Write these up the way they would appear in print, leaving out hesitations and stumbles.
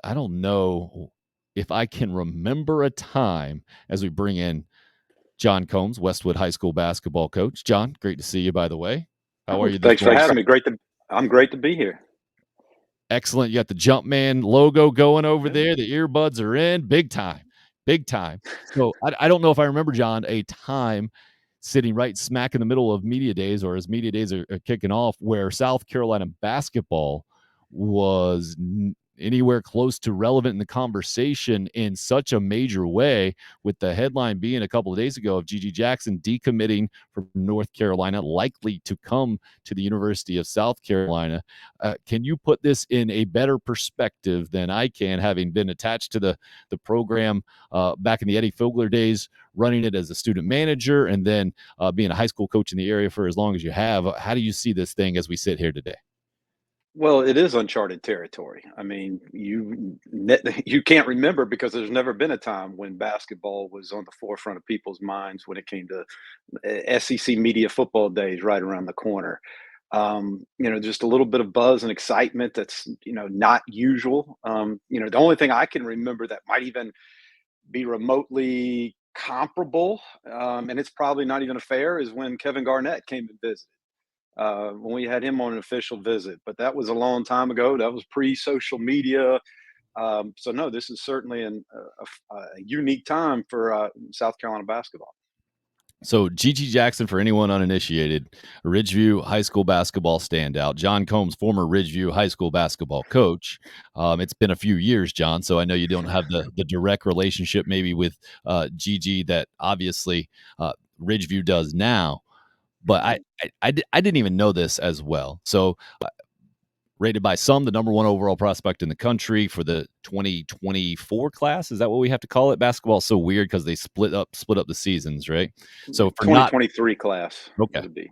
I don't know if I can remember a time as we bring in John Combs, Westwood High School basketball coach. John, great to see you, by the way. How are Oh, you this thanks for morning, having sir? me. I'm great to be here. Excellent. You got the Jumpman logo going over there. The earbuds are in. Big time. Big time. So I don't know if I remember, John, a time sitting right smack in the middle of media days or as media days are kicking off where South Carolina basketball was anywhere close to relevant in the conversation in such a major way, with the headline being a couple of days ago of Gigi Jackson decommitting from North Carolina, likely to come to the University of South Carolina. Can you put this in a better perspective than I can, having been attached to the program back in the Eddie Fogler days, running it as a student manager, and then being a high school coach in the area for as long as you have? How do you see this thing as we sit here today? Well, it is uncharted territory. I mean, you can't remember because there's never been a time when basketball was on the forefront of people's minds when it came to SEC media football days right around the corner. Just a little bit of buzz and excitement that's not usual. The only thing I can remember that might even be remotely comparable, and it's probably not even a fair, is when Kevin Garnett came and visited. When we had him on an official visit, but that was a long time ago. That was pre-social media. So no, this is certainly a unique time for South Carolina basketball. So Gigi Jackson, for anyone uninitiated, Ridgeview High School basketball standout. John Combs, former Ridgeview High School basketball coach. It's been a few years, John, so I know you don't have the direct relationship maybe with Gigi that obviously Ridgeview does now. But I didn't even know this as well. So rated by some the number one overall prospect in the country for the 2024 class. Is that what we have to call it? Basketball is so weird because they split up the seasons, right? So for not 2023 class okay, would be.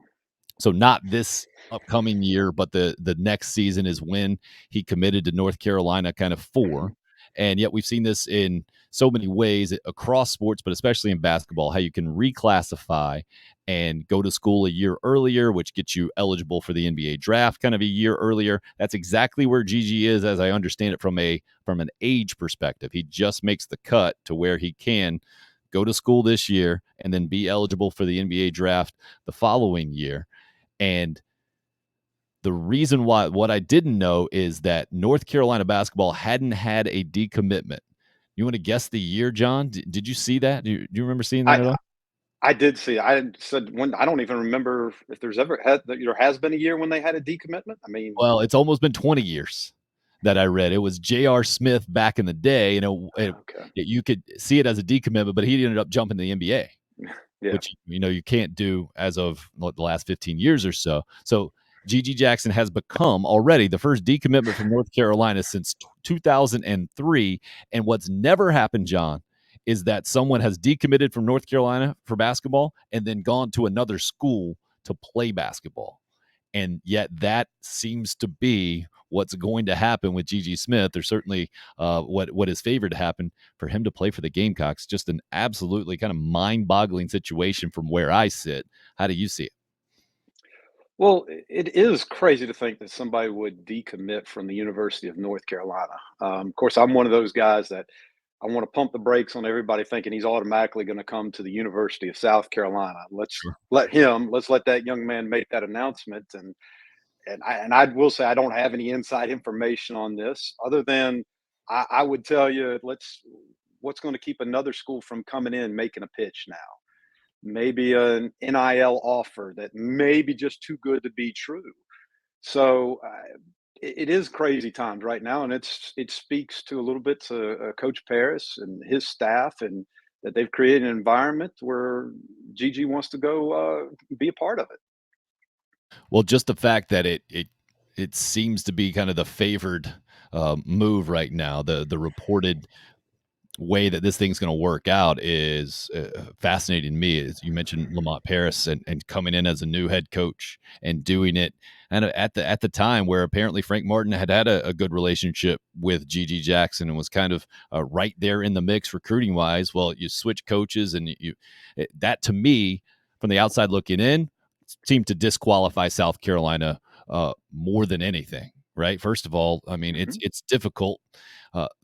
so not this upcoming year, but the next season is when he committed to North Carolina kind of for. And yet we've seen this in so many ways across sports, but especially in basketball, how you can reclassify and go to school a year earlier, which gets you eligible for the NBA draft kind of a year earlier. That's exactly where Gigi is, as I understand it, from an age perspective. He just makes the cut to where he can go to school this year and then be eligible for the NBA draft the following year. And the reason why, what I didn't know is that North Carolina basketball hadn't had a decommitment. You want to guess the year, John? Did you see that? Do you remember seeing that I at all? I did see. I said when I don't even remember if there has been a year when they had a decommitment. I mean, Well, it's almost been 20 years that I read. It was J.R. Smith back in the day. okay, You could see it as a decommitment, but he ended up jumping to the NBA, yeah. which you can't do as of the last 15 years or so. So Gigi Jackson has become already the first decommitment from North Carolina since 2003. And what's never happened, John, is that someone has decommitted from North Carolina for basketball and then gone to another school to play basketball. And yet that seems to be what's going to happen with Gigi Smith. There's certainly what is favored to happen for him to play for the Gamecocks. Just an absolutely kind of mind-boggling situation from where I sit. How do you see it? Well, it is crazy to think that somebody would decommit from the University of North Carolina. Of course, I'm one of those guys that I want to pump the brakes on everybody thinking he's automatically going to come to the University of South Carolina. Sure. Let's let that young man make that announcement. And I will say I don't have any inside information on this other than I would tell you what's going to keep another school from coming in making a pitch now. Maybe an NIL offer that may be just too good to be true. So it is crazy times right now, and it speaks to a little bit to Coach Paris and his staff, and that they've created an environment where Gigi wants to go be a part of it. Well, just the fact that it seems to be kind of the favored move right now. The reported way that this thing's going to work out is fascinating to me. As you mentioned, Lamont Paris and coming in as a new head coach and doing it, and at the time where apparently Frank Martin had a good relationship with Gigi Jackson and was kind of right there in the mix recruiting wise. Well, you switch coaches, and that to me, from the outside looking in, seemed to disqualify South Carolina more than anything. right? First of all, I mean, Mhm. it's difficult.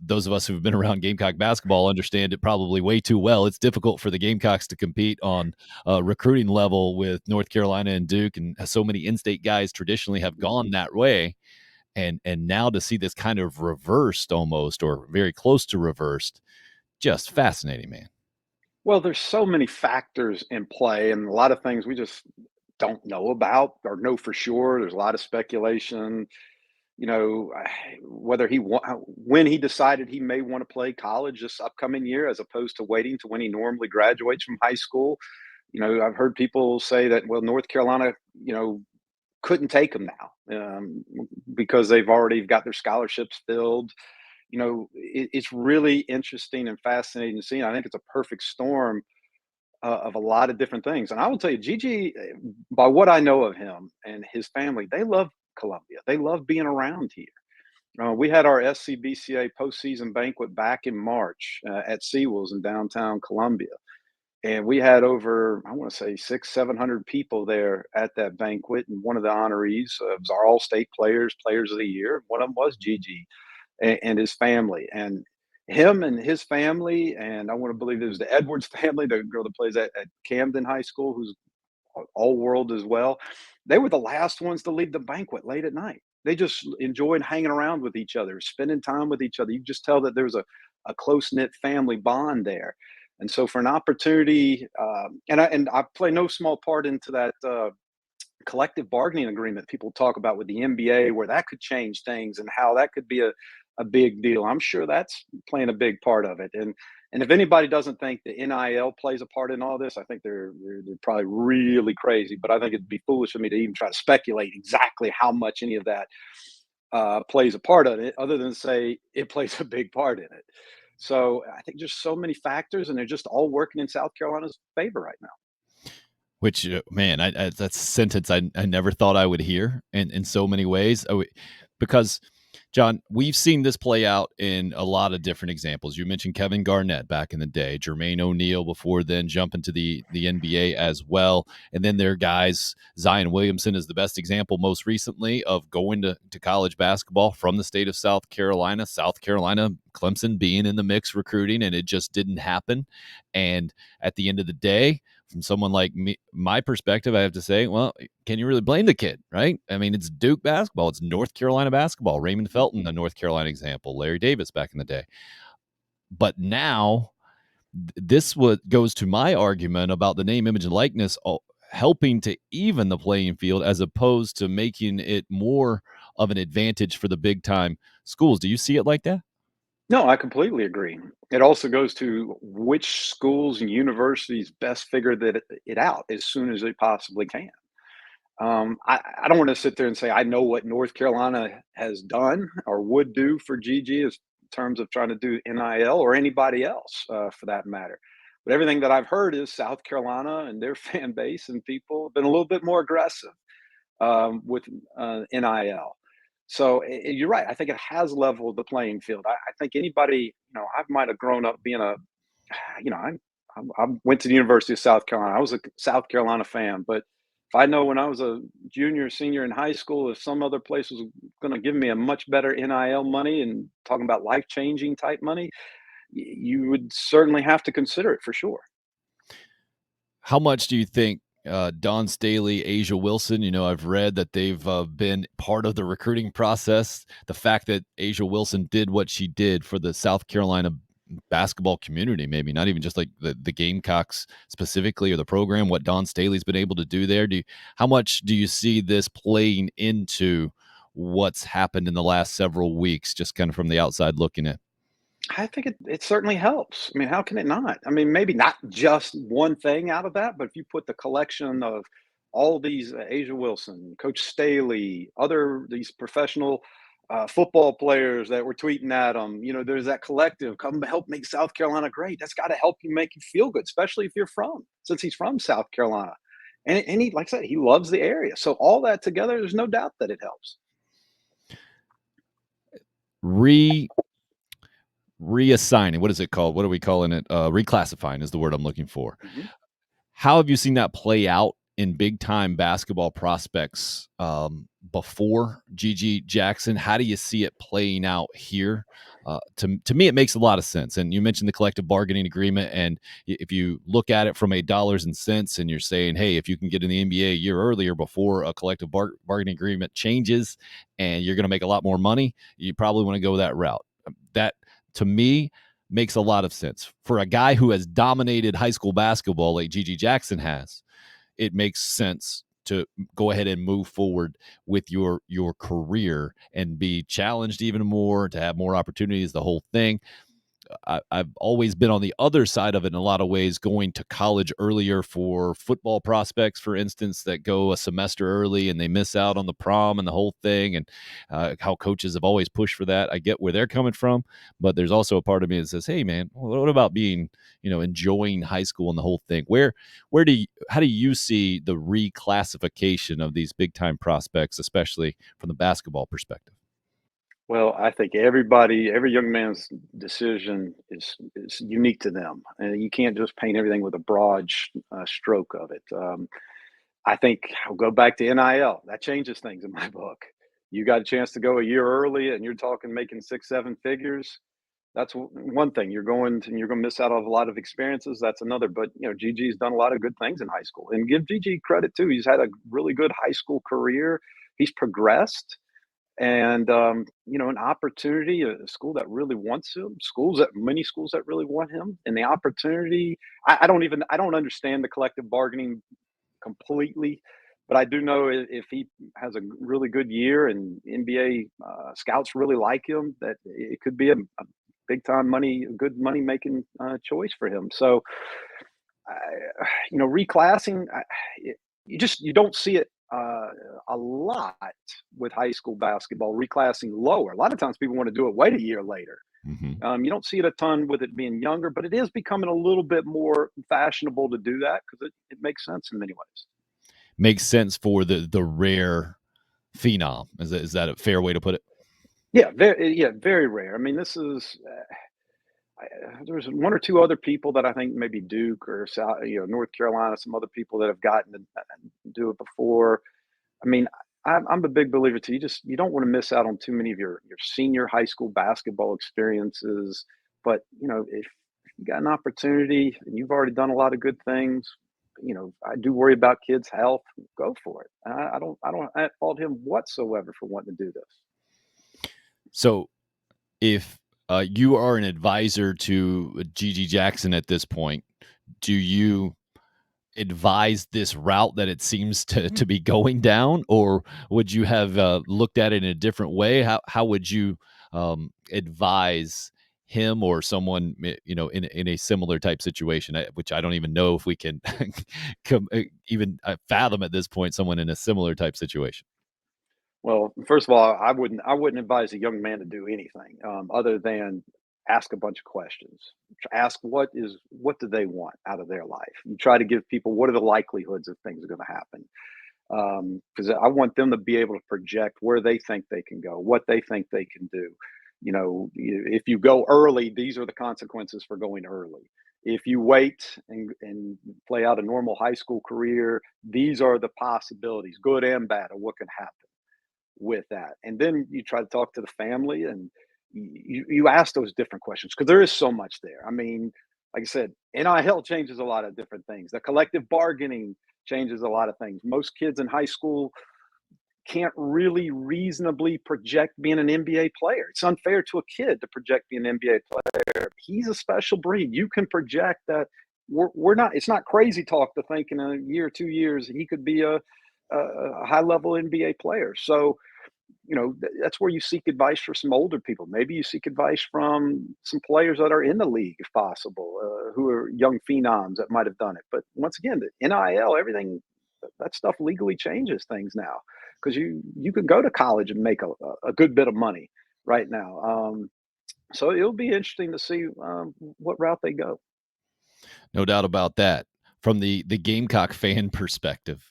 Those of us who've been around Gamecock basketball understand it probably way too well. It's difficult for the Gamecocks to compete on a recruiting level with North Carolina and Duke, and so many in-state guys traditionally have Mhm. gone that way. And now to see this kind of reversed almost, or very close to reversed, just fascinating, man. Well, there's so many factors in play and a lot of things we just don't know about or know for sure. There's a lot of speculation, whether when he decided he may want to play college this upcoming year as opposed to waiting to when he normally graduates from high school. I've heard people say that, well, North Carolina, couldn't take him now because they've already got their scholarships filled. It's really interesting and fascinating to see. And I think it's a perfect storm of a lot of different things. And I will tell you, Gigi, by what I know of him and his family, they love Columbia. They love being around here. We had our SCBCA postseason banquet back in March at Seawolves in downtown Columbia. And we had over, I want to say 700 people there at that banquet. And one of the honorees was our all-state players of the year. One of them was Gigi and his family. And him and his family, and I want to believe it was the Edwards family, the girl that plays at Camden High School, who's all world as well. They were the last ones to leave the banquet late at night. They just enjoyed hanging around with each other, spending time with each other. You just tell that there's a close knit family bond there. And so, for an opportunity, and I play no small part into that collective bargaining agreement people talk about with the NBA, where that could change things and how that could be a big deal. I'm sure that's playing a big part of it. And if anybody doesn't think the NIL plays a part in all this, I think they're probably really crazy. But I think it'd be foolish of me to even try to speculate exactly how much any of that plays a part of it, other than say it plays a big part in it. So I think there's so many factors, and they're just all working in South Carolina's favor right now. Which, man, that's a sentence I never thought I would hear in so many ways. Because, John, we've seen this play out in a lot of different examples. You mentioned Kevin Garnett back in the day, Jermaine O'Neal before then, jumping to the NBA as well. And then there are guys, Zion Williamson is the best example most recently of going to college basketball from the state of South Carolina. South Carolina, Clemson being in the mix recruiting, and it just didn't happen. And at the end of the day, from someone like me, my perspective, I have to say, well, can you really blame the kid, right? I mean, it's Duke basketball, it's North Carolina basketball. Raymond Felton, the North Carolina example, Larry Davis back in the day. But now, this what goes to my argument about the name, image, and likeness helping to even the playing field as opposed to making it more of an advantage for the big time schools. Do you see it like that? No, I completely agree. It also goes to which schools and universities best figure it out as soon as they possibly can. I don't want to sit there and say I know what North Carolina has done or would do for Gigi as terms of trying to do NIL or anybody else for that matter. But everything that I've heard is South Carolina and their fan base and people have been a little bit more aggressive with NIL. So you're right. I think it has leveled the playing field. I think anybody, I might have grown up being I went to the University of South Carolina. I was a South Carolina fan, but if I know when I was a junior, senior in high school, if some other place was going to give me a much better NIL money and talking about life changing type money, you would certainly have to consider it for sure. How much do you think Don Staley, Asia Wilson? I've read that they've been part of the recruiting process. The fact that Asia Wilson did what she did for the South Carolina basketball community, maybe not even just like the Gamecocks specifically or the program, what Don Staley's been able to do there. How much do you see this playing into what's happened in the last several weeks, just kind of from the outside looking in? I think it certainly helps. I mean, how can it not? I mean, maybe not just one thing out of that, but if you put the collection of all these Asia Wilson, Coach Staley, other these professional football players that were tweeting at them, there's that collective come help make South Carolina great. That's got to help you make you feel good, especially if you're since he's from South Carolina, and he, like I said, he loves the area. So all that together, there's no doubt that it helps. Re Reassigning, what is it called? What are we calling it? Reclassifying is the word I'm looking for. Mhm. How have you seen that play out in big time basketball prospects before GG Jackson? How do you see it playing out here? To me, it makes a lot of sense. And you mentioned the collective bargaining agreement. And if you look at it from a dollars and cents, and you're saying, hey, if you can get in the NBA a year earlier before a collective bargaining agreement changes, and you're going to make a lot more money, you probably want to go that route. That, to me, makes a lot of sense. For a guy who has dominated high school basketball like GG Jackson has, it makes sense to go ahead and move forward with your career and be challenged even more, to have more opportunities, the whole thing. I've always been on the other side of it in a lot of ways, going to college earlier for football prospects, for instance, that go a semester early and they miss out on the prom and the whole thing, and how coaches have always pushed for that. I get where they're coming from, but there's also a part of me that says, hey, man, what about being, enjoying high school and the whole thing? How do you see the reclassification of these big time prospects, especially from the basketball perspective? Well, I think every young man's decision is unique to them, and you can't just paint everything with a broad stroke of it. I think I'll go back to NIL. That changes things in my book. You got a chance to go a year early, and you're talking making 6, 7 figures. That's one thing. You're going to miss out on a lot of experiences. That's another. But Gigi's done a lot of good things in high school, and give Gigi credit too. He's had a really good high school career. He's progressed, and an opportunity, a school that really wants him, many schools that really want him, and the opportunity. I don't understand the collective bargaining completely, but I do know if he has a really good year and NBA scouts really like him, that it could be a big time good money making choice for him. So, reclassing, you don't see it a lot with high school basketball, reclassing lower. A lot of times people want to do it wait a year later. Mm-hmm. You don't see it a ton with it being younger, but it is becoming a little bit more fashionable to do that because it makes sense in many ways. Makes sense for the rare phenom. Is that a fair way to put it? Yeah, very rare. I mean, this is there's one or two other people that I think maybe Duke or South, North Carolina, some other people that have gotten to do it before. I mean, I'm a big believer too. You don't want to miss out on too many of your senior high school basketball experiences. But if you got an opportunity and you've already done a lot of good things, I do worry about kids' health. Go for it. I don't fault him whatsoever for wanting to do this. So if you are an advisor to GG Jackson at this point, do you advise this route that it seems to be going down, or would you have looked at it in a different way? How would you advise him or someone in a similar type situation, which I don't even know if we can even fathom at this point, someone in a similar type situation? Well, first of all, I wouldn't advise a young man to do anything other than ask a bunch of questions. Ask what do they want out of their life. You try to give people what are the likelihoods of things are going to happen. Because I want them to be able to project where they think they can go, what they think they can do. If you go early, these are the consequences for going early. If you wait and play out a normal high school career, these are the possibilities, good and bad, of what can happen with that. And then you try to talk to the family and you ask those different questions because there is so much there. I mean, like I said, NIL changes a lot of different things. The collective bargaining changes a lot of things. Most kids in high school can't really reasonably project being an NBA player. It's unfair to a kid to project being an NBA player. He's a special breed. You can project that we're not, it's not crazy talk to think in a year, 2 years, he could be a high level NBA player. So, that's where you seek advice for some older people. Maybe you seek advice from some players that are in the league, if possible, who are young phenoms that might have done it. But once again, the NIL, everything, that stuff legally changes things now because you can go to college and make a good bit of money right now. So it'll be interesting to see what route they go. No doubt about that. From the Gamecock fan perspective,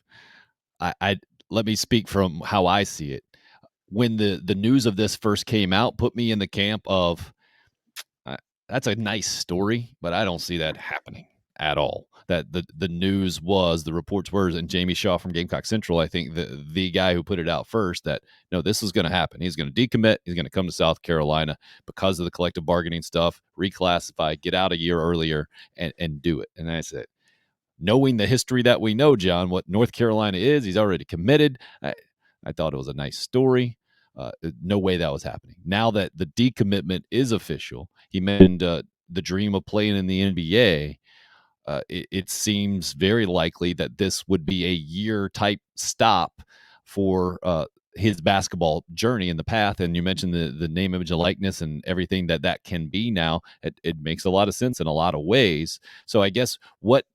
I let me speak from how I see it. When the news of this first came out, put me in the camp of, uh, that's a nice story, but I don't see that happening. at all. That the news was, the reports were, and Jamie Shaw from Gamecock Central, I think the guy who put it out first, that no, this is going to happen. He's going to decommit. He's going to come to South Carolina because of the collective bargaining stuff, reclassify, get out a year earlier, and do it. And I said, knowing the history that we know, John, what North Carolina is, he's already committed. I thought it was a nice story. No way that was happening. Now that the decommitment is official, he mentioned the dream of playing in the NBA. It seems very likely that this would be a year type stop for his basketball journey in the path. And you mentioned the name, image, and likeness and everything that can be now. It makes a lot of sense in a lot of ways. So I guess, what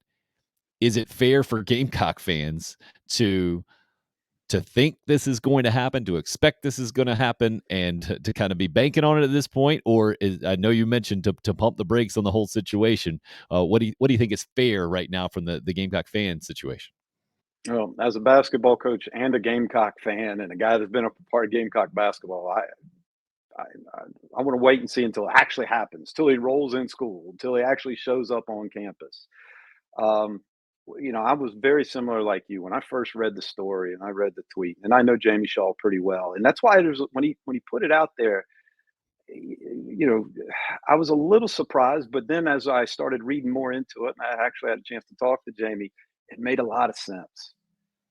is it fair for Gamecock fans to think this is going to happen, to expect this is going to happen, and to kind of be banking on it at this point? Or I know you mentioned to pump the brakes on the whole situation. What do you think is fair right now from the Gamecock fan situation? Well, as a basketball coach and a Gamecock fan and a guy that's been a part of Gamecock basketball, I, I, I want to wait and see until it actually happens, till he rolls in school, until he actually shows up on campus. Um, I was very similar like you when I first read the story and I read the tweet, and I know Jamie Shaw pretty well, and that's why there's when he put it out there, you know, I was a little surprised, but then as I started reading more into it, and I actually had a chance to talk to Jamie, it made a lot of sense.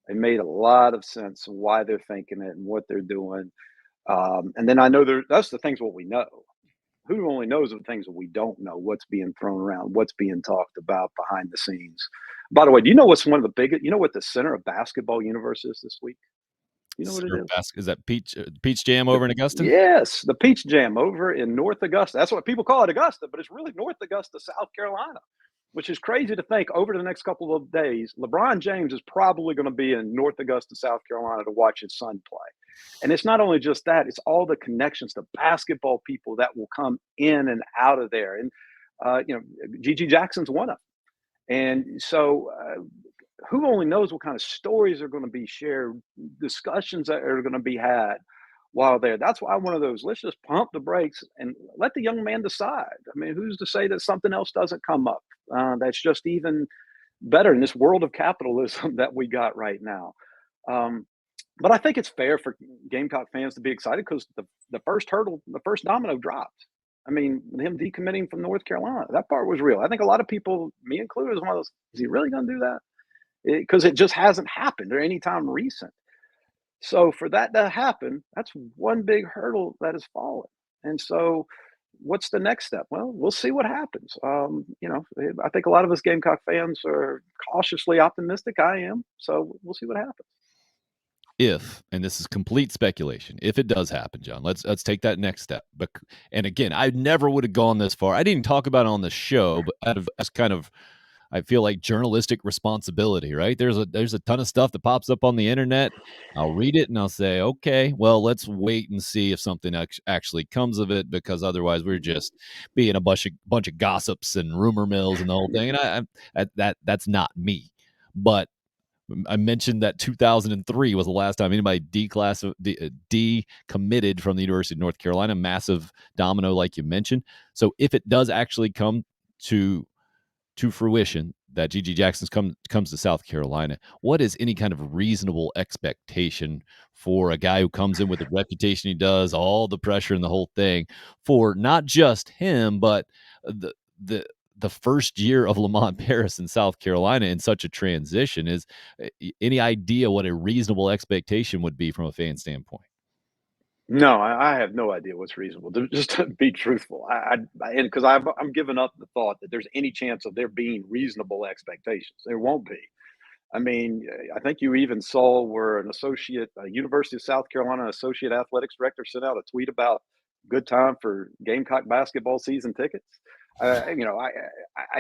It made a lot of sense why they're thinking it and what they're doing. And then I know that's the things what we know. Who only knows the things that we don't know, what's being thrown around, what's being talked about behind the scenes. By the way, do you know what's one of the biggest, you know what the center of basketball universe is this week? You know what it Center is? Basket, is that Peach Jam The over in Augusta? Yes, the Peach Jam over in North Augusta. That's what people call it Augusta, but it's really North Augusta, South Carolina, which is crazy to think over the next couple of days. LeBron James is probably going to be in North Augusta, South Carolina to watch his son play. And it's not only just that, it's all the connections to basketball people that will come in and out of there. And, Gigi Jackson's one of them. And so, who only knows what kind of stories are going to be shared, discussions that are going to be had while there. That's why one of those, let's just pump the brakes and let the young man decide. I mean, who's to say that something else doesn't come up? That's just even better in this world of capitalism that we got right now. Um, but I think it's fair for Gamecock fans to be excited because the first hurdle, the first domino dropped. I mean, him decommitting from North Carolina, that part was real. I think a lot of people, me included, was one of those, is he really going to do that? Because it just hasn't happened or any time recent. So for that to happen, that's one big hurdle that has fallen. And so what's the next step? Well, we'll see what happens. I think a lot of us Gamecock fans are cautiously optimistic. I am. So we'll see what happens. If, and this is complete speculation, if it does happen, John, let's take that next step. But, and again, I never would have gone this far. I didn't talk about it on the show, but out of as kind of, I feel like, journalistic responsibility, right? There's a ton of stuff that pops up on the internet. I'll read it and I'll say, okay, well, let's wait and see if something actually comes of it, because otherwise we're just being a bunch of gossips and rumor mills and the whole thing. And that's not me. But I mentioned that 2003 was the last time anybody decommitted from the University of North Carolina. Massive domino, like you mentioned. So if it does actually come to fruition that Gigi Jackson comes to South Carolina, what is any kind of reasonable expectation for a guy who comes in with the reputation he does, all the pressure and the whole thing, for not just him, but the the the first year of Lamont Paris in South Carolina in such a transition? Is any idea what a reasonable expectation would be from a fan standpoint? No, I have no idea what's reasonable. Just to be truthful, and because I'm giving up the thought that there's any chance of there being reasonable expectations. There won't be. I mean, I think you even saw where a University of South Carolina associate athletics director sent out a tweet about good time for Gamecock basketball season tickets. I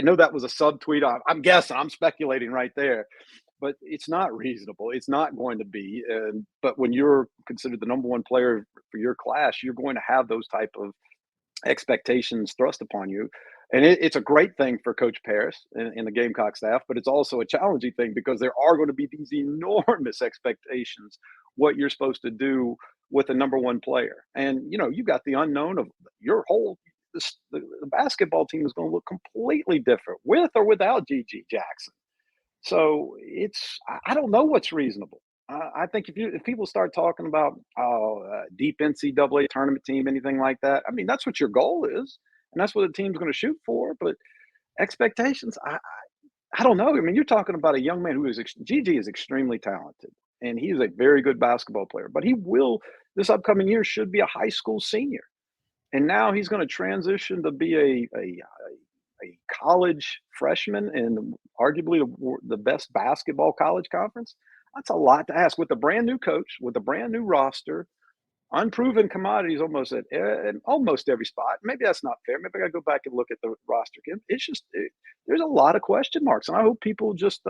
know that was a subtweet. I'm guessing. I'm speculating right there, but it's not reasonable. It's not going to be. But when you're considered the number one player for your class, you're going to have those type of expectations thrust upon you. And it's a great thing for Coach Paris and the Gamecock staff, but it's also a challenging thing because there are going to be these enormous expectations what you're supposed to do with a number one player. And you've got the unknown of your whole the basketball team is going to look completely different with or without GG Jackson. So I don't know what's reasonable. I think if people start talking about deep NCAA tournament team, anything like that, I mean that's what your goal is, and that's what the team's going to shoot for. But expectations, I don't know. I mean, you're talking about a young man who is GG is extremely talented, and he is a very good basketball player. But he will this upcoming year should be a high school senior, and now he's going to transition to be a college freshman and arguably the best basketball college conference. That's a lot to ask with a brand new coach, with a brand new roster, unproven commodities almost every spot. Maybe that's not fair. Maybe I got to go back and look at the roster again. There's a lot of question marks, and I hope people just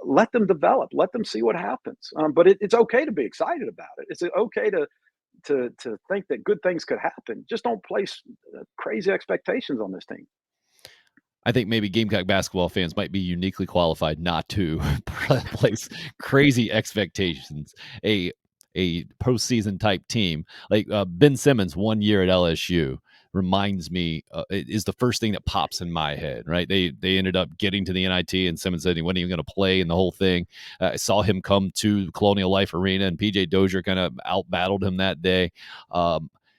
let them develop, let them see what happens. But it's okay to be excited about it. It's okay to think that good things could happen. Just don't place crazy expectations on this team. I think maybe Gamecock basketball fans might be uniquely qualified not to place crazy expectations. A postseason type team like Ben Simmons 1 year at LSU reminds me is the first thing that pops in my head. Right? They ended up getting to the NIT, and Simmons said he wasn't even going to play in the whole thing. I saw him come to Colonial Life Arena, and PJ Dozier kind of out battled him that day.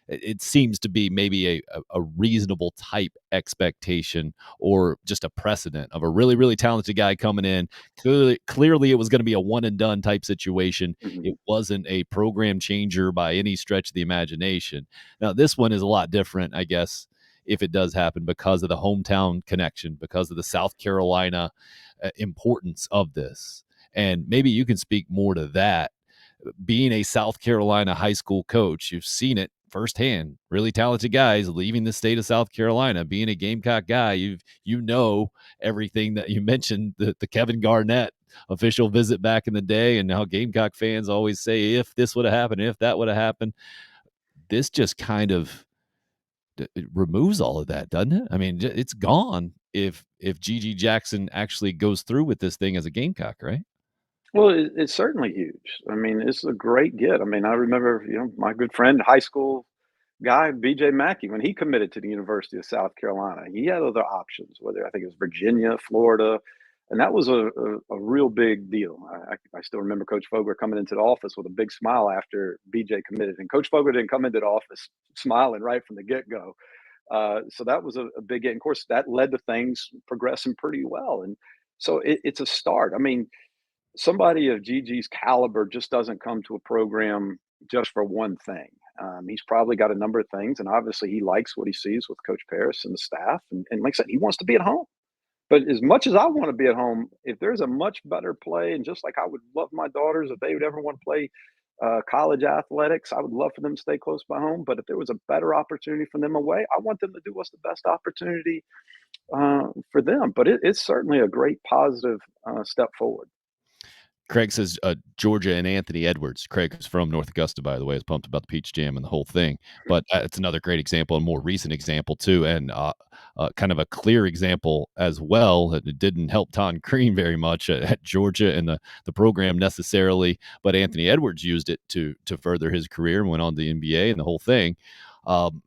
It seems to be maybe a reasonable type expectation or just a precedent of a really, really talented guy coming in. Clearly it was going to be a one and done type situation. Mhm. It wasn't a program changer by any stretch of the imagination. Now, this one is a lot different, I guess, if it does happen because of the hometown connection, because of the South Carolina importance of this. And maybe you can speak more to that. Being a South Carolina high school coach, you've seen it firsthand. Really talented guys leaving the state of South Carolina. Being a Gamecock guy, you know everything that you mentioned. The Kevin Garnett official visit back in the day, and how Gamecock fans always say, "If this would have happened, if that would have happened." This just kind of it removes all of that, doesn't it? I mean, it's gone if GG Jackson actually goes through with this thing as a Gamecock, right? Well, it's certainly huge. I mean, it's a great get. I mean, I remember, my good friend, high school guy, BJ Mackey, when he committed to the University of South Carolina, he had other options, whether I think it was Virginia, Florida, and that was a real big deal. I still remember Coach Fogler coming into the office with a big smile after BJ committed, and Coach Fogler didn't come into the office smiling right from the get go. So that was a big get. And of course, that led to things progressing pretty well. And so it's a start. I mean, somebody of Gigi's caliber just doesn't come to a program just for one thing. He's probably got a number of things, and obviously he likes what he sees with Coach Paris and the staff. And like I said, he wants to be at home. But as much as I want to be at home, if there's a much better play, and just like I would love my daughters if they would ever want to play college athletics, I would love for them to stay close by home. But if there was a better opportunity for them away, I want them to do what's the best opportunity for them. But it's certainly a great positive step forward. Craig says Georgia and Anthony Edwards. Craig is from North Augusta, by the way, is pumped about the Peach Jam and the whole thing. But it's another great example, a more recent example too, and kind of a clear example as well. That it didn't help Ton Crean very much at Georgia and the program necessarily, but Anthony Edwards used it to further his career and went on to the NBA and the whole thing. Um,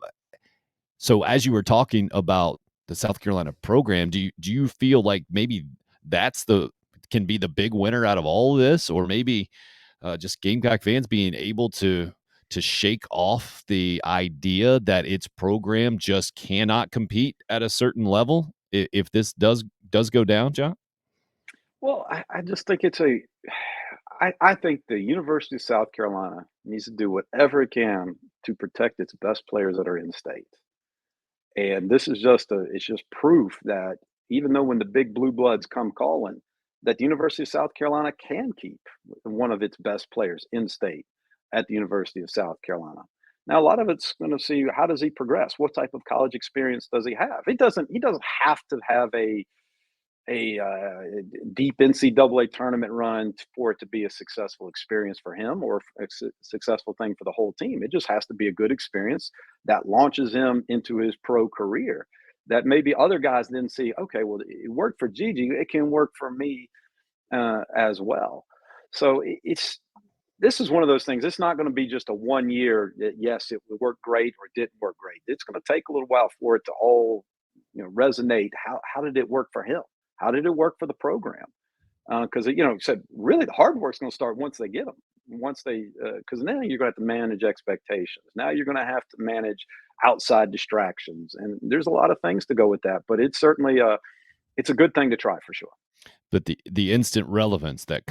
so as you were talking about the South Carolina program, do you feel like maybe that's the can be the big winner out of all of this, or maybe just Gamecock fans being able to shake off the idea that its program just cannot compete at a certain level if this does go down, John? Well, I just think I think the University of South Carolina needs to do whatever it can to protect its best players that are in state. And this is it's just proof that even though when the big blue bloods come calling, that the University of South Carolina can keep one of its best players in state at the University of South Carolina. Now, a lot of it's going to see how does he progress? What type of college experience does he have? He doesn't have to have a deep NCAA tournament run for it to be a successful experience for him or a successful thing for the whole team. It just has to be a good experience that launches him into his pro career. That maybe other guys didn't see. Okay, well, it worked for Gigi. It can work for me as well. So it's this is one of those things. It's not going to be just a 1 year. Yes, it worked great or it didn't work great. It's going to take a little while for it to all, resonate. How did it work for him? How did it work for the program? Because said really the hard work's going to start once they get them. Once they, because now you're going to have to manage expectations. Now you're going to have to manage outside distractions, and there's a lot of things to go with that. But it's certainly it's a good thing to try for sure. But the instant relevance that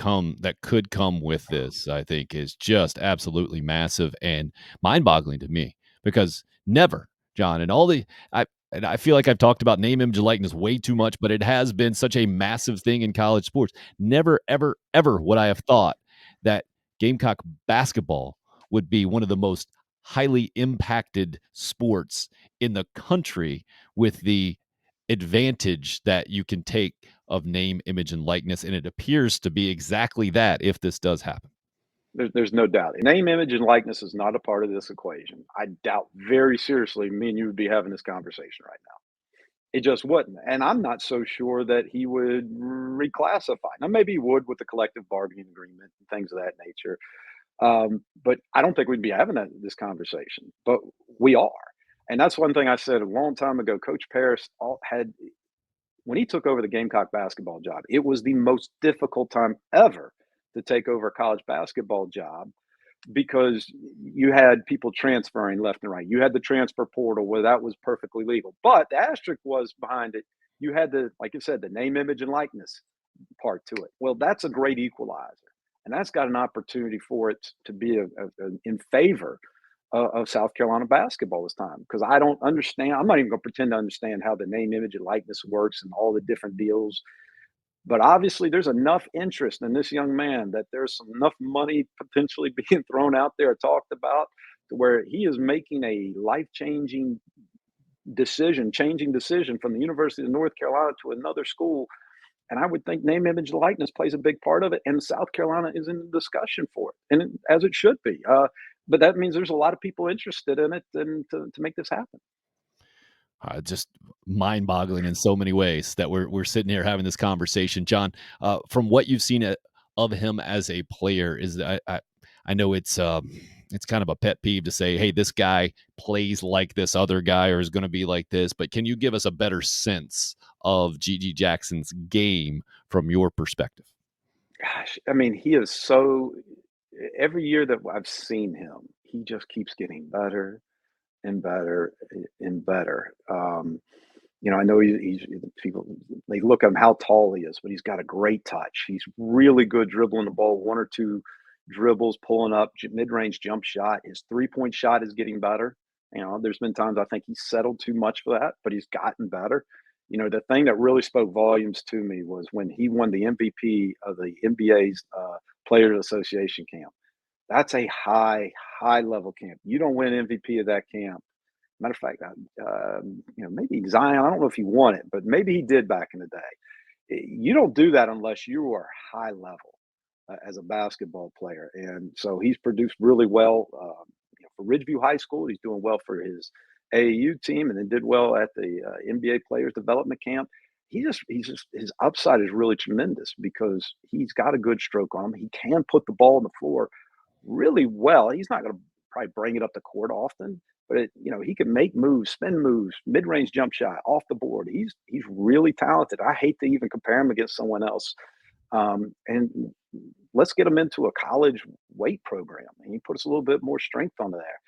could come with this, I think, is just absolutely massive and mind-boggling to me because never, John, and all the I feel like I've talked about name, image, and likeness way too much, but it has been such a massive thing in college sports. Never, ever, ever would I have thought that Gamecock basketball would be one of the most highly impacted sports in the country with the advantage that you can take of name, image, and likeness, and it appears to be exactly that if this does happen. There's no doubt. Name, image, and likeness is not a part of this equation. I doubt very seriously me and you would be having this conversation right now. It just wouldn't. And I'm not so sure that he would reclassify. Now, maybe he would with the collective bargaining agreement and things of that nature. But I don't think we'd be having this conversation. But we are. And that's one thing I said a long time ago. Coach Paris had, when he took over the Gamecock basketball job, it was the most difficult time ever to take over a college basketball job because you had people transferring left and right. You had the transfer portal where that was perfectly legal. But the asterisk was behind it. You had the, like you said, the name, image, and likeness part to it. Well, that's a great equalizer. And that's got an opportunity for it to be in favor of South Carolina basketball this time. Because I don't understand. I'm not even going to pretend to understand how the name, image, and likeness works and all the different deals, but obviously, there's enough interest in this young man that there's enough money potentially being thrown out there, talked about, to where he is making a life-changing changing decision from the University of North Carolina to another school. And I would think name, image, and likeness plays a big part of it. And South Carolina is in the discussion for it, and as it should be. But that means there's a lot of people interested in it, and to make this happen. Just mind-boggling in so many ways that we're sitting here having this conversation, John. From what you've seen of him as a player, is that I know it's kind of a pet peeve to say, hey, this guy plays like this other guy or is going to be like this. But can you give us a better sense of Gigi Jackson's game from your perspective? Gosh, I mean, he is so. Every year that I've seen him, he just keeps getting better and better and better. I know people, they look at him how tall he is, but he's got a great touch. He's really good dribbling the ball, one or two dribbles, pulling up mid-range jump shot. His three-point shot is getting better. There's been times I think he's settled too much for that, but he's gotten better. The thing that really spoke volumes to me was when he won the MVP of the NBA's Players Association camp. That's a high level camp. You don't win MVP of that camp. Matter of fact, maybe Zion. I don't know if he won it, but maybe he did back in the day. You don't do that unless you are high level as a basketball player, and so he's produced really well for Ridgeview High School. He's doing well for his AAU team, and then did well at the NBA Players Development Camp. He's just his upside is really tremendous because he's got a good stroke on him. He can put the ball on the floor really well. He's not going to probably bring it up the court often, but he can make moves, spin moves, mid-range jump shot, off the board. He's really talented. I hate to even compare him against someone else. And let's get him into a college weight program, and he puts a little bit more strength on there.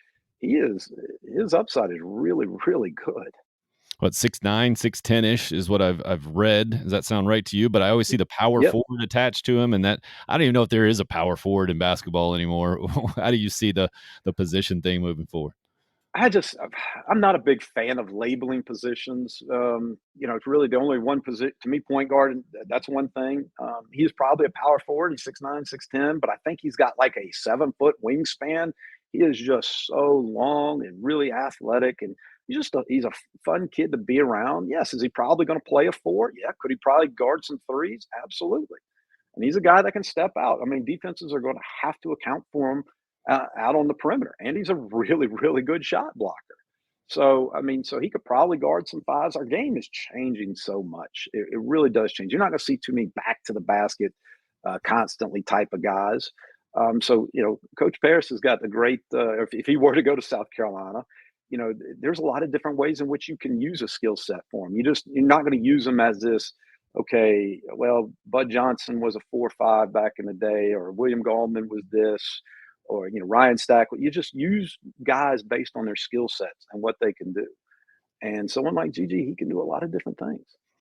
His upside is really, really good. What 6'9", 6'10" ish is what I've read. Does that sound right to you? But I always see the power Yep. forward attached to him, and that I don't even know if there is a power forward in basketball anymore. How do you see the position thing moving forward? I'm not a big fan of labeling positions. It's really the only one position to me. Point guard, that's one thing. He's probably a power forward. He's 6'9", 6'10", but I think he's got like a 7-foot wingspan. He is just so long and really athletic, and he's a fun kid to be around. Yes, is he probably going to play a four? Yeah, could he probably guard some threes? Absolutely. And he's a guy that can step out. I mean, defenses are going to have to account for him out on the perimeter, and he's a really, really good shot blocker. So, I mean, so he could probably guard some fives. Our game is changing so much; it really does change. You're not going to see too many back to the basket, constantly type of guys. So, Coach Paris has got the great, if he were to go to South Carolina, there's a lot of different ways in which you can use a skill set for him. You're not going to use them as this, okay, well, Bud Johnson was a 4-5 back in the day, or William Gallman was this, or, Ryan Stack. You just use guys based on their skill sets and what they can do. And someone like Gigi, he can do a lot of different things.